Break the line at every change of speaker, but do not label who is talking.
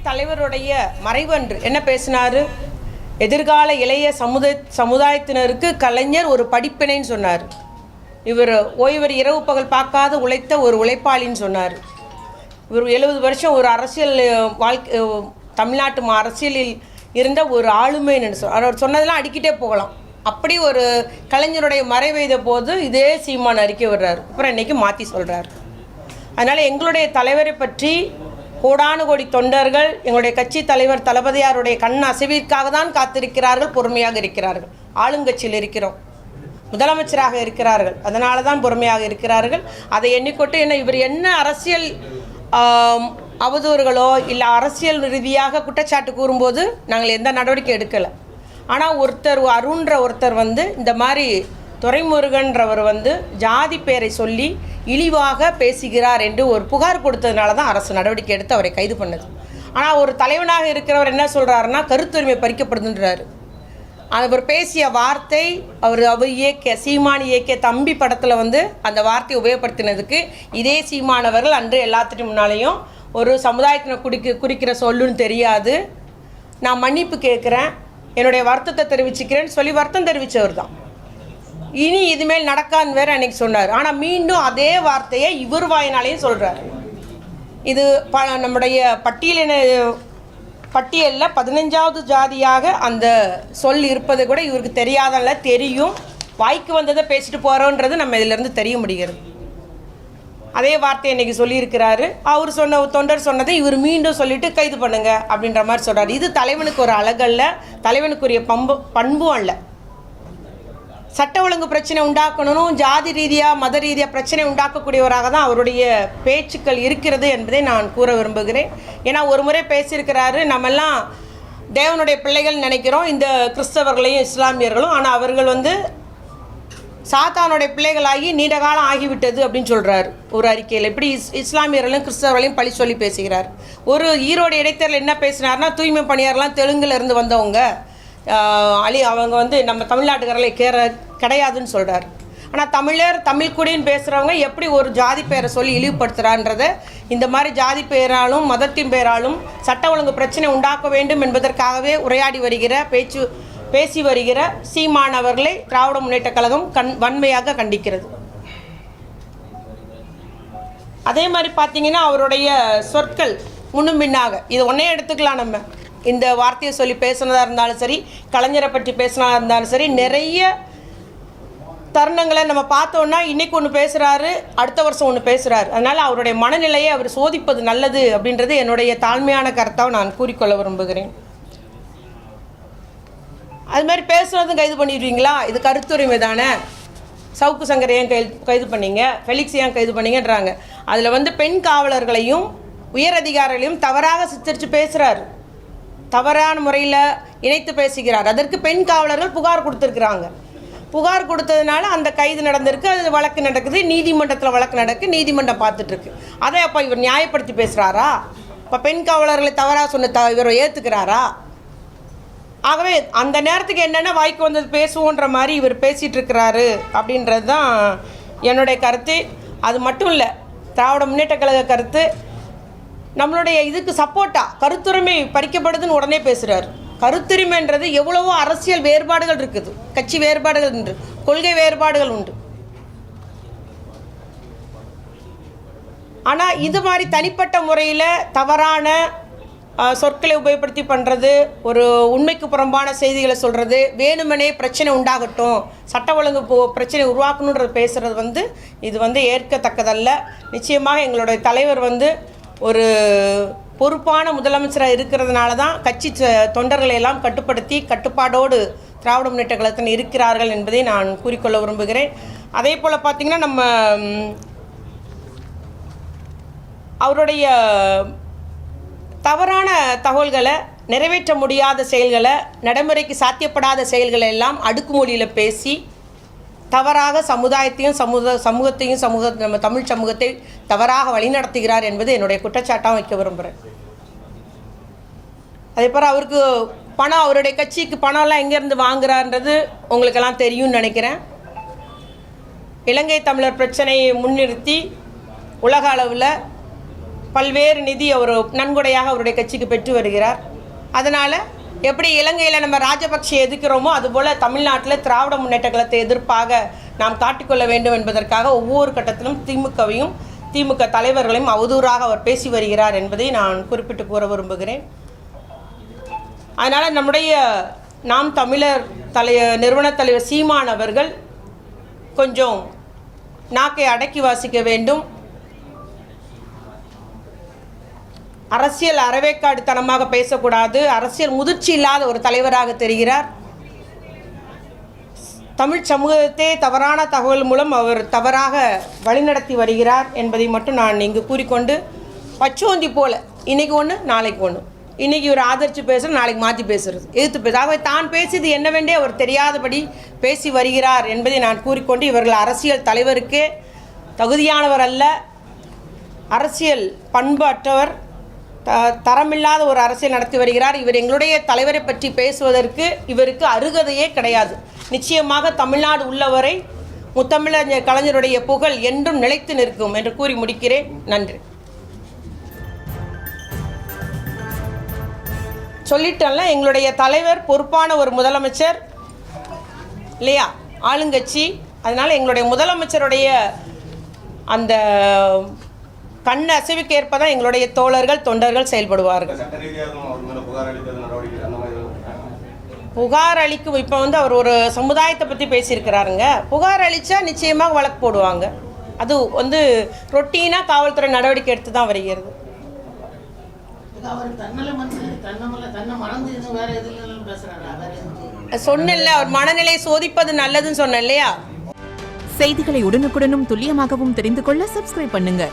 தலைவருடைய மறைவன்று என்ன பேசினார்? எதிர்கால இளைய சமுதாயத்தினருக்கு கலைஞர் ஒரு படிப்பினைன்னு சொன்னார். இவர் ஓய்வர் இரவு பகல் பார்க்காத உழைத்த ஒரு உழைப்பாளின்னு சொன்னார். இவர் 70 வருஷம் ஒரு அரசியல் வாழ்க்கை தமிழ்நாட்டு அரசியலில் இருந்த ஒரு ஆளுமைன்னு அவர் சொன்னதெல்லாம் அடிக்கிட்டே போகலாம். அப்படி ஒரு கலைஞருடைய மறைவெய்த போது இதே சீமான் அறிக்கை விடுறார். அப்புறம் இன்றைக்கி மாற்றி சொல்கிறார். அதனால் எங்களுடைய தலைவரை பற்றி கோடானு கோடி தொண்டர்கள் எங்களுடைய கட்சி தலைவர் தளபதியாருடைய கண் அசைவிற்காக தான் காத்திருக்கிறார்கள், பொறுமையாக இருக்கிறார்கள். ஆளுங்கட்சியில் இருக்கிறோம், முதலமைச்சராக இருக்கிறார்கள், அதனால தான் பொறுமையாக இருக்கிறார்கள். அதை எண்ணிக்கொண்டு இவர் என்ன அரசியல் அவதூறுகளோ இல்லை அரசியல் ரீதியாக குற்றச்சாட்டு கூறும்போது நாங்கள் எந்த நடவடிக்கை எடுக்கலை. ஆனால் அருண்ன்ற ஒருத்தர் இந்த மாதிரி துரைமுருகன்றவர் ஜாதி பேரை சொல்லி இழிவாக பேசுகிறார் என்று ஒரு புகார் கொடுத்ததுனால தான் அரசு நடவடிக்கை எடுத்து அவரை கைது பண்ணது. ஆனால் ஒரு தலைவனாக இருக்கிறவர் என்ன சொல்கிறாருன்னா கருத்துரிமை பறிக்கப்படுதுன்றார். அவர் பேசிய வார்த்தை அவர் சீமான் இயக்கிய தம்பி படத்தில் அந்த வார்த்தையை உபயோகப்படுத்தினதுக்கு இதே சீமானவர்கள் அன்று எல்லாத்துக்கும் முன்னாலேயும் ஒரு சமுதாயத்தினை குறிக்கிற சொல்லுன்னு தெரியாது, நான் மன்னிப்பு கேட்குறேன், என்னுடைய வருத்தத்தை தெரிவிச்சுக்கிறேன்னு சொல்லி வருத்தம் தெரிவித்தவர் தான். இனி இதுமேல் நடக்கான்னு வேறு அன்றைக்கி சொன்னார். ஆனால் மீண்டும் அதே வார்த்தையை இவர் வாயினாலேயும் சொல்கிறார். இது நம்முடைய பட்டியலில் 15வது ஜாதியாக அந்த சொல் இருப்பது கூட இவருக்கு தெரியாதல்ல, தெரியும். வாய்க்கு வந்ததை பேசிட்டு போகிறோன்றது நம்ம இதிலேருந்து தெரிய முடிகிறது. அதே வார்த்தையை இன்றைக்கி சொல்லியிருக்கிறாரு. அவர் தொண்டர் சொன்னதை இவர் மீண்டும் சொல்லிவிட்டு கைது பண்ணுங்க அப்படின்ற மாதிரி சொல்கிறார். இது தலைவனுக்கு ஒரு அழகல்ல, தலைவனுக்குரிய பண்பும் அல்ல. சட்ட ஒழுங்கு பிரச்சனை உண்டாக்கணும், ஜாதி ரீதியாக மத ரீதியாக பிரச்சனை உண்டாக்கக்கூடியவராக தான் அவருடைய பேச்சுக்கள் இருக்கிறது என்பதை நான் கூற விரும்புகிறேன். ஏன்னா ஒரு முறை பேசியிருக்கிறாரு, நம்மெல்லாம் தேவனுடைய பிள்ளைகள் நினைக்கிறோம், இந்த கிறிஸ்தவர்களையும் இஸ்லாமியர்களும், ஆனால் அவர்கள் சாத்தானுடைய பிள்ளைகளாகி நீண்ட காலம் ஆகிவிட்டது அப்படின்னு சொல்கிறார் ஒரு அறிக்கையில். இப்படி இஸ்லாமியர்களையும் கிறிஸ்தவர்களையும் பழி சொல்லி பேசுகிறார். ஒரு ஈரோடு இடைத்தேர்தல் என்ன பேசினார்னா, தூய்மை பணியாரெலாம் தெலுங்குல இருந்து வந்தவங்க அவங்க நம்ம தமிழ்நாட்டுக்காரர்களை கிடையாதுன்னு சொல்கிறார். ஆனால் தமிழ் குடின்னு பேசுகிறவங்க எப்படி ஒரு ஜாதி பேரை சொல்லி இழிவுபடுத்துகிறான்றதை இந்த மாதிரி ஜாதி பெயராலும் மதத்தின் பெயராலும் சட்ட ஒழுங்கு பிரச்சனை உண்டாக்க வேண்டும் என்பதற்காகவே உரையாடி பேசி வருகிற சீமான் அவர்களை திராவிட முன்னேற்ற கழகம் வன்மையாக கண்டிக்கிறது. அதே மாதிரி பார்த்தீங்கன்னா அவருடைய சொற்கள் முன்னும் பின்னாக இது ஒன்றே எடுத்துக்கலாம். நம்ம இந்த வார்த்தையை சொல்லி பேசுனதாக இருந்தாலும் சரி, கலைஞரை பற்றி பேசுனதாக இருந்தாலும் சரி, நிறைய தருணங்களை நம்ம பார்த்தோன்னா இன்றைக்கி ஒன்று பேசுகிறாரு, அடுத்த வருஷம் ஒன்று பேசுகிறாரு. அதனால் அவருடைய மனநிலையை அவர் சோதிப்பது நல்லது அப்படின்றது என்னுடைய தாழ்மையான கருத்தாக நான் கூறிக்கொள்ள விரும்புகிறேன். அது மாதிரி பேசுனதும் கைது பண்ணிடுவீங்களா? இது கருத்துரிமை தானே. சவுக்கு சங்கரை ஏன் கைது பண்ணீங்க, ஃபெலிக்ஸ் ஏன் கைது பண்ணீங்கன்றாங்க. அதில் பெண் காவலர்களையும் உயர் அதிகாரிகளையும் தவறாக சித்தரித்து பேசுகிறார், தவறான முறையில் இணைத்து பேசுகிறார். அதற்கு பெண் காவலர்கள் புகார் கொடுத்துருக்குறாங்க. புகார் கொடுத்ததுனால அந்த கைது நடந்திருக்கு, அது வழக்கு நடக்குது, நீதிமன்றத்தில் வழக்கு நடக்கு, நீதிமன்றம் பார்த்துட்ருக்கு. அதை அப்போ இவர் நியாயப்படுத்தி பேசுகிறாரா? இப்போ பெண் காவலர்களை தவறாக சொன்ன இவர் ஏற்றுக்கிறாரா? ஆகவே அந்த நேரத்துக்கு என்னென்ன வாய்க்கு வந்தது பேசுவோன்ற மாதிரி இவர் பேசிகிட்டு இருக்கிறாரு அப்படின்றது தான் என்னுடைய கருத்து. அது மட்டும் இல்லை, திராவிட முன்னேற்ற கழக கருத்து நம்மளுடைய இதுக்கு சப்போர்ட்டாக கருத்துரிமை பறிக்கப்படுதுன்னு உடனே பேசுகிறார். கருத்துரிமைன்றது எவ்வளவோ அரசியல் வேறுபாடுகள் இருக்குது, கட்சி வேறுபாடுகள் உண்டு, கொள்கை வேறுபாடுகள் உண்டு. ஆனால் இது மாதிரி தனிப்பட்ட முறையில் தவறான சொற்களை உபயோகப்படுத்தி பண்ணுறது, ஒரு உண்மைக்கு புறம்பான செய்திகளை சொல்கிறது, வேணுமனே பிரச்சனை உண்டாகட்டும், சட்ட ஒழுங்கு பிரச்சனை உருவாக்கணுன்றது பேசுகிறது இது ஏற்கத்தக்கதல்ல. நிச்சயமாக எங்களுடைய தலைவர் ஒரு பொறுப்பான முதலமைச்சராக இருக்கிறதுனால தான் கட்சி தொண்டர்களை எல்லாம் கட்டுப்படுத்தி கட்டுப்பாடோடு திராவிட முன்னேற்ற கழகத்தில் இருக்கிறார்கள் என்பதை நான் கூறிக்கொள்ள விரும்புகிறேன். அதே போல் பார்த்திங்கன்னா நம்ம அவருடைய தவறான தகவல்களை, நிறைவேற்ற முடியாத செயல்களை, நடைமுறைக்கு சாத்தியப்படாத செயல்களை எல்லாம் அடுக்குமொழியில் பேசி தவறாக சமுதாயத்தையும் சமூகத்தையும் நம்ம தமிழ் சமூகத்தை தவறாக வழிநடத்துகிறார் என்பது என்னுடைய குற்றச்சாட்டாக வைக்க விரும்புகிறேன். அதே போல் அவருக்கு பணம், அவருடைய கட்சிக்கு பணம்லாம் எங்கேருந்து வாங்குறான்றது உங்களுக்கெல்லாம் தெரியும்னு நினைக்கிறேன். இலங்கை தமிழர் பிரச்சனையை முன்னிறுத்தி உலக அளவில் பல்வேறு நிதி அவர் நன்கொடையாக அவருடைய கட்சிக்கு பெற்று வருகிறார். அதனால் எப்படி இலங்கையில் நம்ம ராஜபக்ஷை எதிர்க்கிறோமோ அதுபோல் தமிழ்நாட்டில் திராவிட முன்னேற்ற கழகத்தை எதிர்ப்பாக நாம் காட்டிக்கொள்ள வேண்டும் என்பதற்காக ஒவ்வொரு கட்டத்திலும் திமுக தலைவர்களையும் அவதூறாக அவர் பேசி வருகிறார் என்பதை நான் குறிப்பிட்டு கூற விரும்புகிறேன். அதனால் நம்முடைய நாம் தமிழர் நிறுவனத் தலைவர் சீமான் அவர்கள் கொஞ்சம் நாக்கை அடக்கி வாசிக்க வேண்டும். அரசியல் அறவேக்காடுத்தனமாக பேசக்கூடாது. அரசியல் முதிர்ச்சி இல்லாத ஒரு தலைவராக தெரிகிறார். தமிழ் சமூகத்தை தவறான தகவல் மூலம் அவர் தவறாக வழிநடத்தி வருகிறார் என்பதை மட்டும் நான் இங்கு கூறிக்கொண்டு, பச்சோந்தி போல இன்றைக்கி ஒன்று நாளைக்கு ஒன்று, இன்றைக்கி இவர் ஆதரித்து பேசுகிறது, நாளைக்கு மாற்றி பேசுகிறது, எதிர்த்து பேச, ஆகவே தான் பேசியது என்னவென்றே அவர் தெரியாதபடி பேசி வருகிறார் என்பதை நான் கூறிக்கொண்டு, இவர்கள் அரசியல் தலைவருக்கே தகுதியானவர் அல்ல, அரசியல் பண்பு அற்றவர், தரமில்லாத ஒரு அரசியல் நடத்தி வருகிறார். இவர் எங்களுடைய தலைவரை பற்றி பேசுவதற்கு இவருக்கு அருகதையே கிடையாது. நிச்சயமாக தமிழ்நாடு உள்ளவரை முத்தமிழர் கலைஞருடைய புகழ் என்றும் நிலைத்து நிற்கும் என்று கூறி முடிக்கிறேன். நன்றி. சொல்லிட்டேன்ல, எங்களுடைய தலைவர் பொறுப்பான ஒரு முதலமைச்சர் இல்லையா, ஆளுங்கட்சி. அதனால் எங்களுடைய முதலமைச்சருடைய அந்த கண் அசைவுக்கு ஏற்பதான் எங்களுடைய தோழர்கள் தொண்டர்கள் செயல்படுவார்கள். புகார் அளிக்கும் இப்போ அவர் ஒரு சமுதாயத்தை பற்றி பேசியிருக்கிறாருங்க. புகார் அளித்தா நிச்சயமாக வழக்கு போடுவாங்க. அது ரொட்டீனாக காவல்துறை நடவடிக்கை எடுத்து தான் வருகிறது. சொன்னேன்ல, அவர் மனநிலை சோதிப்பது நல்லதுன்னு சொன்னேன் இல்லையா.
செய்திகளை உடனுக்குடனும் துல்லியமாகவும் தெரிந்து கொள்ள சப்ஸ்கிரைப் பண்ணுங்க.